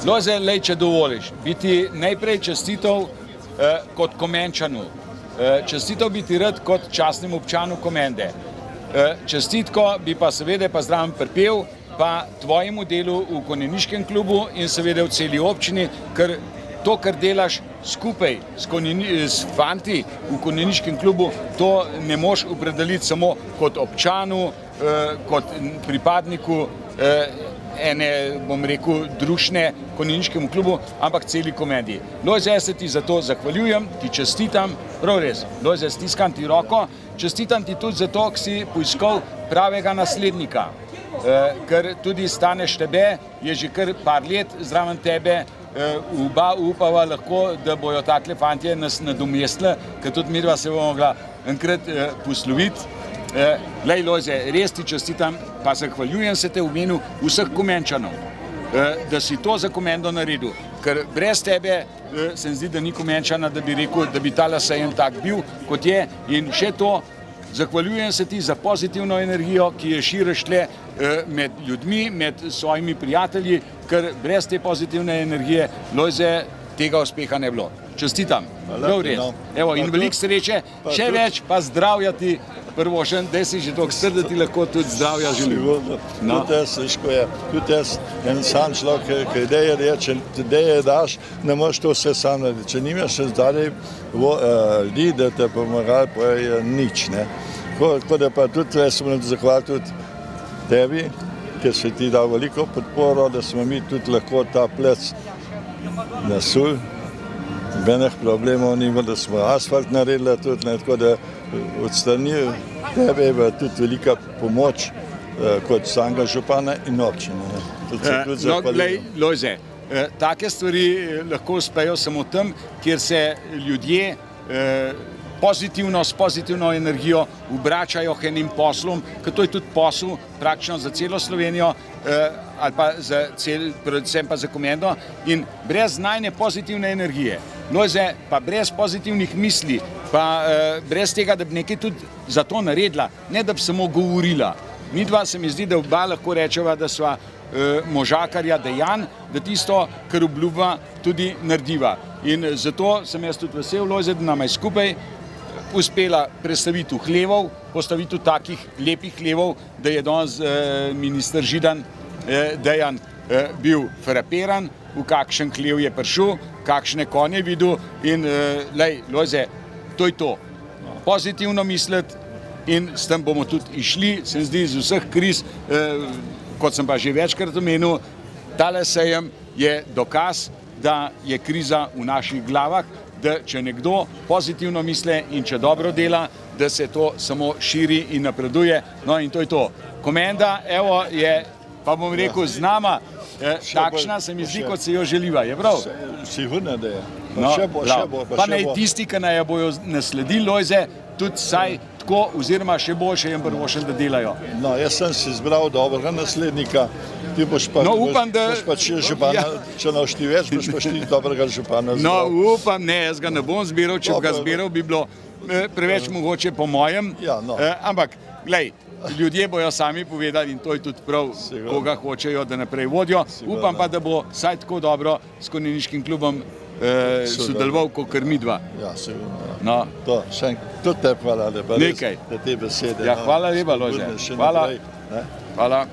Lojze, lej, če dovoliš, bi ti najprej čestitev kot Komenčanu. Čestitev bi ti rad kot častnemu občanu Komende. Čestitko bi pa seveda pa zraven pripel pa tvojemu delu v konjeniškem klubu in seveda v celi občini, ker to, kar delaš skupaj s fanti v konjeniškem klubu, to ne moš opredeliti samo kot občanu, kot pripadniku ene, bom rekel, družne konjeniškemu klubu, ampak celi Komendi. Lojze, jaz se ti za to zahvaljujem, ti čestitam, prav res, Lojze, stiskam ti roko, čestitam ti tudi zato, ker si poiskal pravega naslednika, ker tudi Staneš tebe, je že kar par let zraven tebe, oba upava lahko, da bojo takle fantje nas nadomestili, ker tudi midva se bomo mogla enkrat posloviti. Lej, Lojze, res ti čestitam, pa zahvaljujem se te v imenu vseh Komenčanov, da si to za Komendo naredil, ker brez tebe se mi zdi, da ni Komenčana, da bi rekel, da bi tale sejem tak bil, kot je, in še to, zahvaljujem se ti za pozitivno energijo, ki je širiš tle med ljudmi, med svojimi prijatelji, ker brez te pozitivne energije, Lojze, tega uspeha ne bilo. Čestitam, prav res. Evo, in veliko sreče, še več pa zdravja ti prvošen, da si že toliko srd, da ti lahko tudi zdravja želim. Tudi jaz, težko je, tudi jaz, en sam človek, ki ideje reče, ideje daš, ne moreš to vse sam narediti. Če nimaš še zdaj ljudi, da te pomagali, pa je nič, ne. Tako da pa tudi, jaz sem zahvalil tudi tebi, ker si ti dal veliko podporo, da smo mi tudi lahko ta plec nasuli. Nobenih problemov nima, da smo asfalt naredili tudi, tako da od strani tebe je tudi velika pomoč kot samega župana in občine. No, glej, Lojze, take stvari lahko uspejo samo tam, kjer se ljudje pozitivno, s pozitivno energijo obračajo k enim poslom, ker to je tudi posel praktično za celo Slovenijo, ali pa predvsem pa za Komendo, in brez najne pozitivne energije, Lojze, pa brez pozitivnih misli, pa brez tega, da bi nekaj tudi za to naredila, ne da bi samo govorila. Midva se mi zdi, da oba lahko rečeva, da sva možakarja dejanj, da tisto, kar obljuba, tudi narediva. In zato sem jaz tudi vesel, Lojze, da nama je skupaj uspela predstaviti hlevov, postaviti takih lepih hlevov, da je danes minister Židan Dejan bil frapiran, v kakšen hlev je prišel, kakšne konje videl in lej, Lojze, to je to. Pozitivno misliti in s tem bomo tudi išli, se mi zdi, z vseh kriz, kot sem pa že večkrat omenil, tale sejem je dokaz, da je kriza v naših glavah, da če nekdo pozitivno misli in če dobro dela, da se to samo širi in napreduje. No in to je to. Komenda, evo, je, pa bom rekel, z nama, takšna se mi zdi, kot se jo želiva, je prav? Sigurno, da je. Pa naj tisti, ki naj bojo nasledili, Lojze, tudi saj tako oziroma še boljše jim prvošen, da delajo. No, jaz sem si izbral dobrega naslednika, ti boš pa župana, če ne ti več, boš pa ti dobrega župana zbral. No, upam, ne, jaz ga ne bom zbiral, če ga zbiral, bi bilo preveč mogoče po mojem, ampak, glej, ljudje bojo sami povedali in to je tudi prav, koga hočejo, da naprej vodijo. Upam pa, da bo saj tako dobro s konjeniškim klubom sodeloval, kot midva. Ja, sigurno. Tudi te hvala lepa, da te besede. Ja, hvala lepa, Lojze. Hvala.